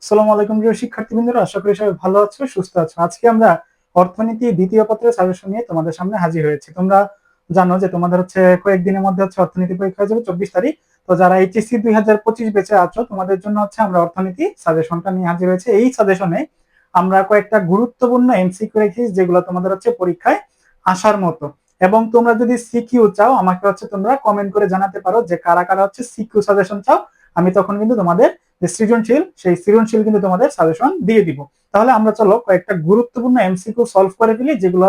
আসসালামু আলাইকুম প্রিয় শিক্ষার্থীবৃন্দরা, আশা করি সবাই ভালো আছো, সুস্থ আছো। আজকে আমরা অর্থনীতি দ্বিতীয় পত্রের সাজেশন নিয়ে তোমাদের সামনে হাজির হয়েছি। তোমরা জানো যে তোমাদের কয়েকদিনের মধ্যে অর্থনীতি পরীক্ষা হয়ে যাবে 24 তারিখ। তো যারা এইচএসসি 2025 বেচে আছো তোমাদের জন্য আমরা অর্থনীতি সাজেশনটা নিয়ে হাজির হয়েছে। এই সাজেশনে আমরা কয়েকটা গুরুত্বপূর্ণ এমসিকিউ রেখেছি যেগুলো তোমাদের পরীক্ষায় আসার মতো। এবং তোমরা যদি সিকিউ চাও আমাকে তোমরা কমেন্ট করে জানাতে পারো যে কারা কারা সিকিউ সাজেশন চাও। আমি তখন কিন্তু তোমাদের যে সৃজনশীল সেই সৃজনশীল কিন্তু তোমাদের সাজেশন দিয়ে দিব। তাহলে আমরা চলো কয়েকটা গুরুত্বপূর্ণ এমসিকিউ সলভ করে ফেলি যেগুলো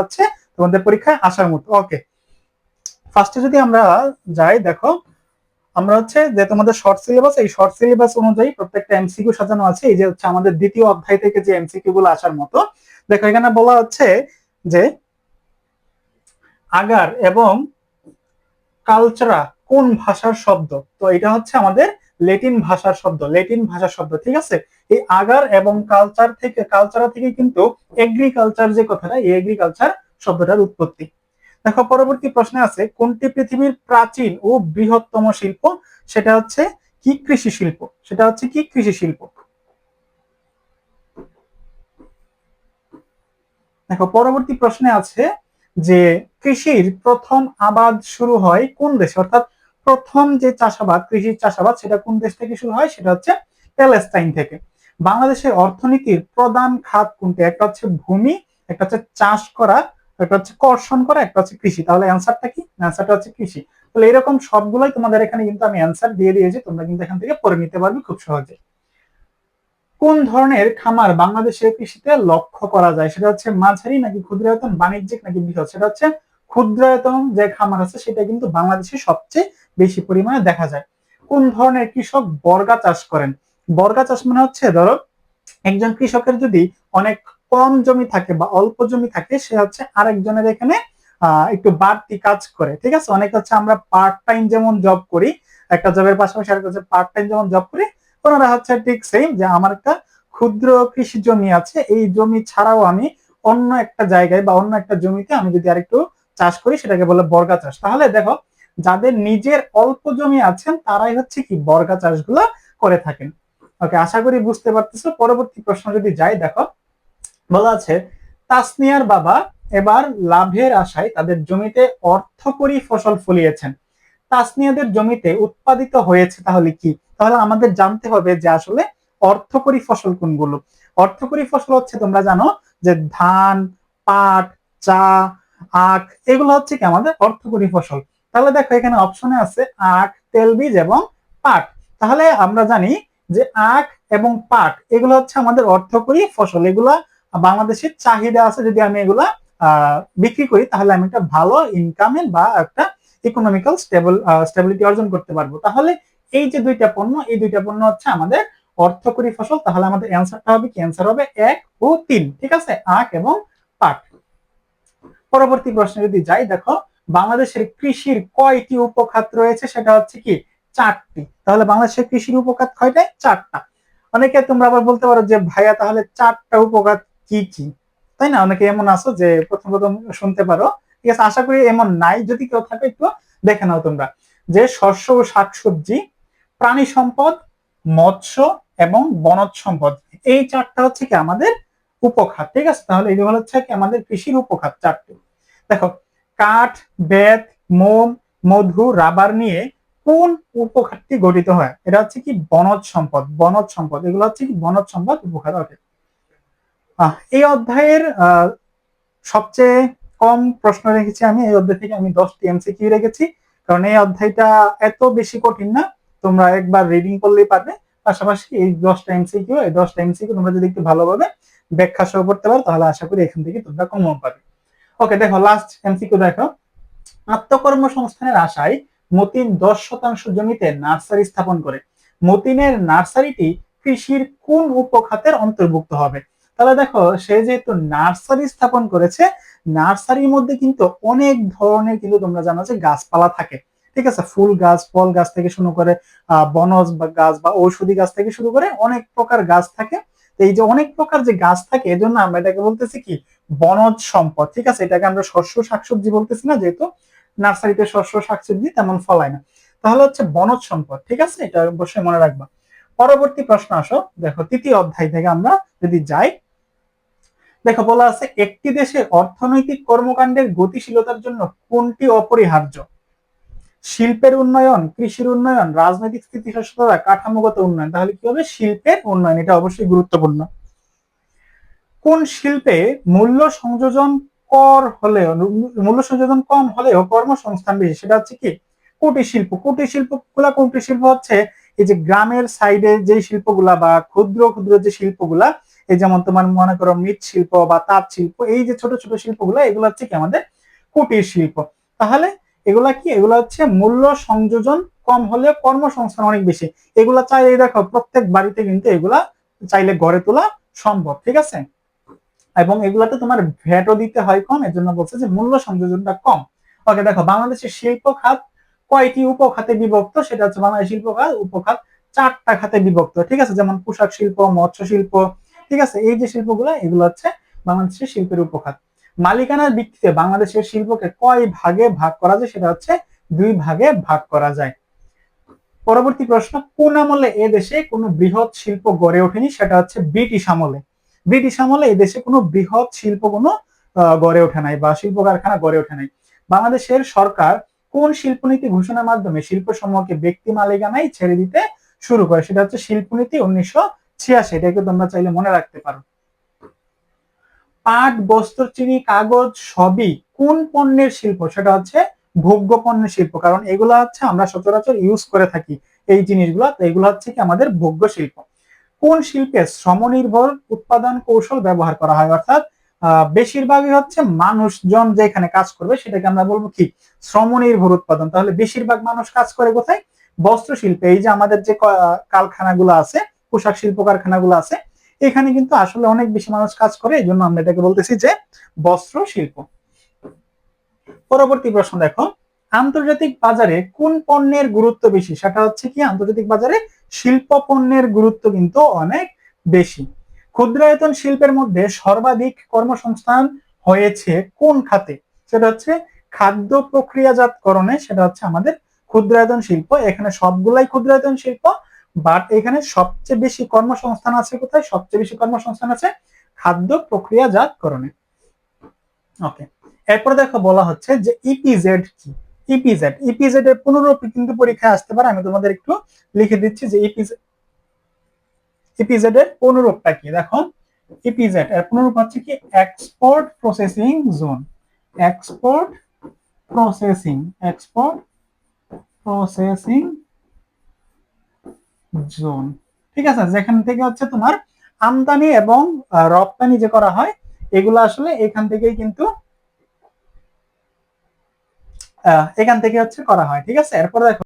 তোমাদের পরীক্ষায় আসার মতো। ওকে, ফার্স্টে যদি আমরা যাই, দেখো আমরা যে তোমাদের শর্ট সিলেবাস, এই শর্ট সিলেবাস অনুযায়ী প্রত্যেকটা এমসিকিউ সাজানো আছে। এই যে আমাদের দ্বিতীয় অধ্যায় থেকে যে এমসিকিউ গুলো আসার মতো। দেখো এখানে বলা যে আগার এবং কালচারা কোন ভাষার শব্দ? তো এটা আমাদের ল্যাটিন ভাষার শব্দ, ল্যাটিন ভাষার শব্দ, ঠিক আছে। এই আগার এবং কালচারা থেকে কিন্তু এগ্রিকালচার যে কথাটা, এই এগ্রিকালচার শব্দটার উৎপত্তি। দেখো পরবর্তী প্রশ্নে আছে কোনটি পৃথিবীর প্রাচীন ও বৃহত্তম শিল্প? সেটা কি কৃষি শিল্প, সেটা কি কৃষি শিল্প। দেখো পরবর্তী প্রশ্নে আছে যে কৃষির প্রথম আবাদ শুরু হয় কোন দেশে? অর্থাৎ প্রথম যে চাষাবাদ, কৃষির চাষাবাদ, সেটা কোন দেশ থেকে শুরু হয়? সেটা প্যালেস্টাইন থেকে। বাংলাদেশের অর্থনীতির প্রধান খাত কোনটি? একটা ভূমি, একটা চাষ করা, একটা কর্ষণ করা, একটা কৃষি। তাহলে অ্যান্সারটা কি? অ্যান্সারটা কৃষি। তাহলে এরকম সবগুলোই তোমাদের এখানে কিন্তু আমি অ্যান্সার দিয়ে দিয়েছি, তোমরা কিন্তু এখান থেকে পড়ে নিতে পারবে খুব সহজে। কোন ধরনের খামার বাংলাদেশের কৃষিতে লক্ষ্য করা যায়? সেটা মাঝারি নাকি ক্ষুদ্রায়তন, বাণিজ্যিক নাকি বৃহৎ? সেটা ক্ষুদ্রায়তন যে খামার আছে সেটা কিন্তু বাংলাদেশে সবচেয়ে বেশি পরিমাণে দেখা যায়। কোন ধরনের কৃষক বর্গা চাষ করেন? বর্গা চাষ মানে ধরো একজন কৃষকের যদি অনেক কম জমি থাকে বা অল্প জমি থাকে, সে আরেকজনের এখানে একটু বাড়তি কাজ করে, ঠিক আছে। অনেক আমরা পার্ট টাইম যেমন জব করি, একটা জবের পাশাপাশি আরেকটা পার্ট টাইম যেমন জব করি, ওনারা ঠিক সেম, যে আমার একটা ক্ষুদ্র কৃষি জমি আছে, এই জমি ছাড়াও আমি অন্য একটা জায়গায় বা অন্য একটা জমিতে আমি যদি আরেকটু চাষ করি, সেটাকে বলে বর্গা চাষ। তাহলে দেখো যাদের নিজের অল্প জমি আছেন তারাই কি বর্গা চাষগুলো করে থাকেন। ওকে, আশা করি বুঝতে পারতেছো। পরবর্তী প্রশ্ন যদি যাই, দেখো বলা আছে তাসনিয়ার বাবা এবার লাভের আশায় তাদের জমিতে অর্থকরী ফসল ফলিয়েছেন। তাসনিয়াদের জমিতে উৎপাদিত হয়েছে তাহলে কি? তাহলে আমাদের জানতে হবে যে আসলে অর্থকরী ফসল কোনগুলো। অর্থকরী ফসল তোমরা জানো যে ধান, পাট, চা, আখ, এগুলো কি আমাদের অর্থকরী ফসল। তাহলে দেখো এখানে অপশনে আছে আখ, তেলবীজ এবং পাট। তাহলে আমরা জানি যে আখ এবং পাট এগুলো আমাদের অর্থকরী ফসল। এগুলা বাংলাদেশের চাহিদা আছে, যদি আমি এগুলা বিক্রি করি তাহলে আমি একটা ভালো ইনকামের বা একটা ইকোনমিক্যাল স্টেবিলিটি অর্জন করতে পারবো। তাহলে এই যে দুইটা পণ্য, এই দুইটা পণ্য আমাদের অর্থকরী ফসল। তাহলে আমাদের অ্যান্সারটা হবে কি? অ্যান্সার হবে 1 ও 3, ঠিক আছে, আখ এবং পাট। পরবর্তী প্রশ্নে যদি যাই, দেখো বাংলাদেশের কৃষির কয়টি উপখাত রয়েছে? সেটা কি? 4টি। তাহলে বাংলাদেশের কৃষির উপখাত কয়টা? 4টা। অনেকে তোমরা আবার বলতে পারো যে ভাইয়া তাহলে 4টা উপখাত কি কি, তাই না? অনেকে এমন আছো যে প্রথম প্রথম শুনতে পারো, ঠিক আছে। আশা করি এমন নাই, যদি কেউ থাকে একটু দেখে নাও তোমরা। যে শস্য ও শাকসবজি, প্রাণী সম্পদ, মৎস্য এবং বনজ সম্পদ, এই 4টা কি আমাদের উপখাত, ঠিক আছে। তাহলে এগুলো কি আমাদের কৃষির উপখাত 4টি। দেখো কাঠ, বেত, মোম, মধু, রাবার নিয়ে কোন উপখাতটি গঠিত হয়? এটা কি? বনজ সম্পদ। বনজ সম্পদ, এগুলো কি? বনজ সম্পদ উপখাত। ওকে, এই অধ্যায়ের সবচেয়ে কম প্রশ্ন রেখেছি আমি। এই অধ্যায় থেকে আমি 10টি এমসিকিউ রেখেছি, কারণ এই অধ্যায়টা এত বেশি কঠিন না, তোমরা একবার রিডিং করলেই পারবে। পাশাপাশি এই 10টা এমসিকিউ তোমরা যদি একটু ভালোভাবে ব্যাখ্যা সহ করতে পারো তাহলে আশা করি এখান থেকে তোমরা কমন পাবে। ওকে, দেখো লাস্ট এমসিকিউ দেখো। আত্মকর্মসংস্থানের আশায় মতিন 10% জমিতে নার্সারি স্থাপন করে। মতিনের নার্সারিটি কৃষির কোন উপখাতের অন্তর্ভুক্ত হবে? তাহলে দেখো সে যেহেতু নার্সারি স্থাপন করেছে, নার্সারির মধ্যে কিন্তু অনেক ধরনের কিন্তু তোমরা জানো যে গাছপালা থাকে, ঠিক আছে। ফুল গাছ, ফল গাছ থেকে শুরু করে বনজ গাছ বা ঔষধি গাছ থেকে শুরু করে অনেক প্রকার গাছ থাকে। এই যে অনেক প্রকার যে গাছ থাকে, এজন্য আমরা এটাকে বলতেছি কি? বনজ সম্পদ, ঠিক আছে। এটাকে আমরা শস্য শাকসবজি বলতেছি না, যেহেতু নার্সারিতে শস্য শাকসবজি তেমন ফলায় না। তাহলে বনজ সম্পদ, ঠিক আছে, এটা অবশ্যই মনে রাখবা। পরবর্তী প্রশ্ন আসো, দেখো তৃতীয় অধ্যায় থেকে আমরা যদি যাই, দেখো বলা আছে একটি দেশে অর্থনৈতিক কর্মকাণ্ডের গতিশীলতার জন্য কোনটি অপরিহার্য? শিল্পের উন্নয়ন, কৃষির উন্নয়ন, রাজনৈতিক স্থিতিশীলতা, কাঠামোগত উন্নয়ন। তাহলে কি হবে? শিল্পের উন্নয়ন, এটা অবশ্যই গুরুত্বপূর্ণ। কোন শিল্পে মূল্য সংযোজন কর হলেও, মূল্য সংযোজন কম হলেও কর্মসংস্থান বেশি? সেটা হচ্ছে কি? কুটির শিল্প। কুটির শিল্পগুলা, কুটির শিল্প হচ্ছে এই যে গ্রামের সাইডে যে শিল্পগুলা বা ক্ষুদ্র ক্ষুদ্র যে শিল্পগুলা, এই যেমন তোমার মনে করো মৃৎ শিল্প বা তাঁত শিল্প, এই যে ছোট ছোট শিল্পগুলা, এগুলো হচ্ছে কি আমাদের কুটির শিল্প। তাহলে এগুলা কি? এগুলা হচ্ছে মূল্য সংযোজন কম হলেও কর্মসংস্থান অনেক বেশি। এগুলা চাইলে দেখো প্রত্যেক বাড়িতে কিন্তু এগুলা চাইলে গড়ে তোলা সম্ভব, ঠিক আছে? এবং এগুলাতে তোমার ভ্যাটও দিতে হয় কম, এর জন্য বলছে যে মূল্য সংযোজনটা কম। ওকে, দেখো বাংলাদেশের শিল্প খাত কয়টি উপখাতে বিভক্ত? সেটা হচ্ছে বাংলাদেশ শিল্প খাত উপখাত 4টা খাতে বিভক্ত, ঠিক আছে? যেমন পোশাক শিল্প, মৎস্য শিল্প, ঠিক আছে? এই যে শিল্পগুলো, এগুলো হচ্ছে বাংলাদেশের শিল্পের উপখাত। মালিকানার ভিত্তিতে বাংলাদেশের শিল্পকে কয় ভাগে ভাগ করা যায়? সেটা হচ্ছে 2 ভাগে ভাগ করা যায়। পরবর্তী প্রশ্ন, কোন আমলে এ দেশে কোনো বৃহৎ শিল্প গড়ে ওঠেনি? সেটা হচ্ছে ব্রিটিশ আমলে। ব্রিটিশ আমলে এই দেশে কোনো বৃহৎ শিল্প কোনো গড়ে ওঠে নাই বা শিল্প কারখানা গড়ে ওঠে নাই। বাংলাদেশের সরকার কোন শিল্পনীতি ঘোষণার মাধ্যমে শিল্প সমূহকে ব্যক্তি মালিকানায় ছেড়ে দিতে শুরু করে? সেটা হচ্ছে শিল্পনীতি 1986। এটাকে তোমরা চাইলে মনে রাখতে পারো। পাট, বস্ত্র, চিনি, কাগজ সবই কোন পণ্যের শিল্প? সেটা হচ্ছে ভোগ্য পণ্যের শিল্প, কারণ এগুলো হচ্ছে আমরা সচরাচর ইউজ করে থাকি এই জিনিসগুলো, তো এগুলো হচ্ছে কি আমাদের ভোগ্য শিল্প। কোন শিল্পে শ্রমনির্ভর উৎপাদন কৌশল ব্যবহার করা হয়? অর্থাৎ বেশিরভাগই হচ্ছে মানুষজন যেখানে কাজ করবে সেটাকে আমরা বলবো কি? শ্রমনির্ভর উৎপাদন। তাহলে বেশিরভাগ মানুষ কাজ করে কোথায়? বস্ত্র শিল্পে। এই যে আমাদের যে কারখানাগুলো আছে, পোশাক শিল্প কারখানাগুলো আছে, এখানে কিন্তু আসলে অনেক বেশি মানুষ কাজ করে, এই জন্য আমরা এটাকে বলতেছি যে বস্ত্র শিল্প। পরবর্তী প্রশ্ন দেখো, আন্তর্জাতিক বাজারে কোন পণ্যের গুরুত্ব বেশি? সেটা হচ্ছে কি? আন্তর্জাতিক বাজারে শিল্প পণ্যের গুরুত্ব কিন্তু অনেক বেশি। ক্ষুদ্রায়তন শিল্পের মধ্যে সর্বাধিক কর্মসংস্থান হয়েছে কোন খাতে? সেটা হচ্ছে খাদ্য প্রক্রিয়াজাতকরণে। সেটা হচ্ছে আমাদের ক্ষুদ্রায়তন শিল্প। এখানে সবগুলাই ক্ষুদ্রায়তন শিল্প, বাট এখানে সবচেয়ে বেশি কর্মসংস্থান আছে কোথায়? সবচেয়ে বেশি কর্মসংস্থান আছে খাদ্য প্রক্রিয়াজাতকরণে। ওকে, এরপর দেখো বলা হচ্ছে যে ইপিজেড কি? ইপিজেড, ইপিজেড এর পুনরূপ কিন্তু পরীক্ষায় আসতে পারে। আমি তোমাদের একটু লিখে দিচ্ছি যে ইপিজেড এর পুনরূপটা কি। দেখো ইপিজেড এর পুনরূপ হচ্ছে কি? Export processing zone. Export processing, export processing zone, ঠিক আছে? যেখান থেকে হচ্ছে তোমার আমদানি এবং রপ্তানি যে করা হয়, এগুলো আসলে এখান থেকেই কিন্তু এখান থেকে হচ্ছে করা হয়, ঠিক আছে? এরপর দেখো,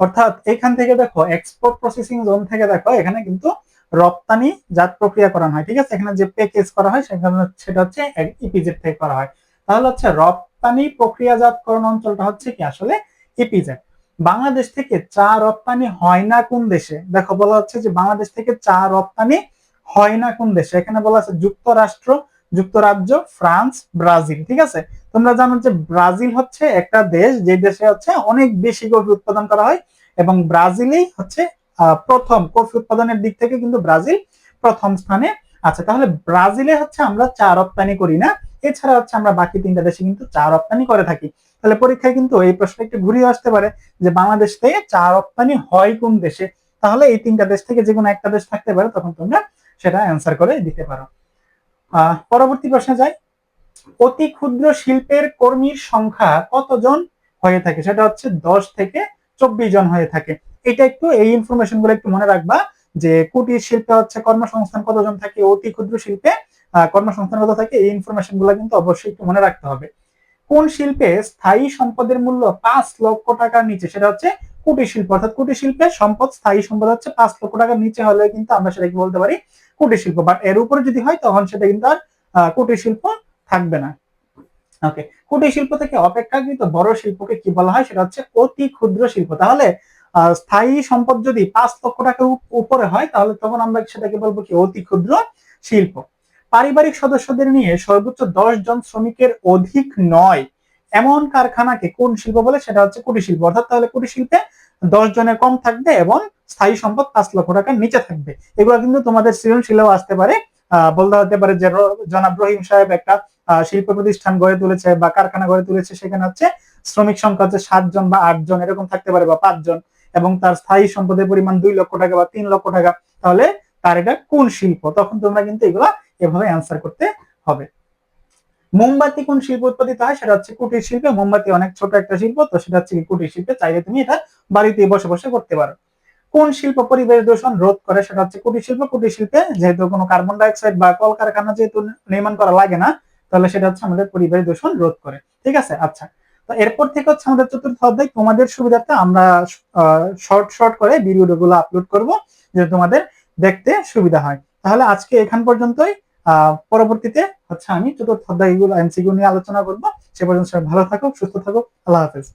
অর্থাৎ এখান থেকে দেখো এক্সপোর্ট প্রসেসিং জোন থেকে দেখো এখানে কিন্তু রপ্তানি জাত প্রক্রিয়াকরণ হয়, ঠিক আছে? এখানে যে প্যাকেজ করা হয় সেটা হচ্ছে ইপিজেড থেকে করা হয়। তাহলে হচ্ছে রপ্তানি প্রক্রিয়াজাতকরণ অঞ্চলটা হচ্ছে কি আসলে ইপিজেড। বাংলাদেশ থেকে চা রপ্তানি হয় না কোন দেশে? দেখো বলা হচ্ছে যে বাংলাদেশ থেকে চা রপ্তানি হয় না কোন দেশে? এখানে বলা আছে যুক্তরাষ্ট্র, যুক্তরাজ্য, ফ্রান্স, ব্রাজিল, ঠিক আছে? তোমরা জানো যে ব্রাজিল হচ্ছে একটা দেশ যে দেশে হচ্ছে অনেক বেশি কফি উৎপাদন করা হয়, এবং ব্রাজিলেই হচ্ছে প্রথম কফি উৎপাদনের দিক থেকে কিন্তু ব্রাজিল প্রথম স্থানে আছে। তাহলে ব্রাজিলে হচ্ছে আমরা চা রপ্তানি করি না, এছাড়া হচ্ছে আমরা বাকি 3টা দেশে কিন্তু চা রপ্তানি করে থাকি। তাহলে পরীক্ষায় কিন্তু এই প্রশ্নটা একটু ঘুরিয়ে আসতে পারে যে বাংলাদেশ থেকে চা রপ্তানি হয় কোন দেশে? তাহলে এই 3টা দেশ থেকে যে কোনো একটা দেশ থাকতে পারে, তখন তোমরা সেটা অ্যান্সার করে দিতে পারো। পরবর্তী প্রশ্নে যাই। অতি ক্ষুদ্র শিল্পের কর্মীর সংখ্যা কতজন হয়ে থাকে? সেটা হচ্ছে 10 থেকে 24 জন হয়ে থাকে। এটা একটু, এই ইনফরমেশন গুলো একটু মনে রাখবা যে কুটির শিল্পে হচ্ছে কর্মসংস্থান কতজন থাকে, অতি ক্ষুদ্র শিল্পে কর্মসংস্থান কত থাকে, এই ইনফরমেশন গুলো কিন্তু অবশ্যই একটু মনে রাখতে হবে। কোন শিল্পে স্থায়ী সম্পদের মূল্য 5 লক্ষ টাকার নিচে? সেটা হচ্ছে কুটির শিল্প। অর্থাৎ কুটির শিল্পে সম্পদ, স্থায়ী সম্পদ হচ্ছে 5 লক্ষ টাকার নিচে হলে কিন্তু আমরা সেটাকে বলতে পারি কুটির শিল্প, বাট এর উপরে যদি হয় তখন সেটা কিন্তু আর কুটির শিল্প থাকবে না। ওকে, কুটির শিল্প থেকে অপেক্ষাকৃত বড় শিল্পকে কি বলা হয়? সেটা হচ্ছে অতি ক্ষুদ্র শিল্প। তাহলে স্থায়ী সম্পদ যদি 5 লক্ষ টাকার উপরে হয়, তাহলে তখন আমরা সেটাকে বলবো কি? অতি ক্ষুদ্র শিল্প। পারিবারিক সদস্যদের নিয়ে সর্বোচ্চ 10 জন শ্রমিকের অধিক নয় এমন কারখানাকে কোন শিল্প বলে? সেটা হচ্ছে কুটির শিল্প। অর্থাৎ তাহলে কুটির শিল্পে 10 জনের কম থাকবে এবং স্থায়ী সম্পদ 5 লক্ষ টাকার নিচে থাকবে। এগুলো কিন্তু তোমাদের সৃজনশীলেও আসতে পারে। বলতে হতে পারে যে জনাব রহিম সাহেব একটা শিল্প প্রতিষ্ঠান গড়ে তুলেছে বা কারখানা গড়ে তুলেছে, সেখানে হচ্ছে শ্রমিক সংখ্যা হচ্ছে 7 জন বা 8 জন এরকম থাকতে পারে বা 5 জন, এবং তার স্থায়ী সম্পদের পরিমাণ 2 লক্ষ টাকা বা 3 লক্ষ টাকা, তাহলে তার এটা কোন শিল্প? তখন তোমরা কিন্তু এগুলা এভাবে অ্যান্সার করতে হবে। মোমবাতি কোন শিল্প উৎপাদিত হয়? সেটা হচ্ছে কুটির শিল্পে। মোমবাতি অনেক ছোট একটা শিল্প, তো সেটা হচ্ছে কুটির শিল্পে। চাইলে তুমি এটা বাড়িতে বসে বসে করতে পারো। কোন শিল্প পরিবেশ দূষণ রোধ করে? সেটা হচ্ছে কুটির শিল্প। কুটির শিল্পে যেহেতু কোনো কার্বন ডাইঅক্সাইড বা কলকারখানা যেহেতু নির্মাণ করা লাগে না, তাহলে সেটা হচ্ছে আমাদের পরিবেশ দূষণ রোধ করে। ঠিক আছে, আচ্ছা। তো এরপর থেকে হচ্ছে আমাদের চতুর্থ অধ্যায়। তোমাদের সুবিধার্থে আমরা শর্ট শর্ট করে ভিডিওগুলো আপলোড করব, যে তোমাদের দেখতে সুবিধা হয়। তাহলে আজকে এখান পর্যন্তই। পরবর্তীতে হচ্ছে আমি চতুর্থ অধ্যায়গুলো এমসিকিউ নিয়ে আলোচনা করবো। সে পর্যন্ত সবাই ভালো থাকো, সুস্থ থাকো। আল্লাহ হাফেজ।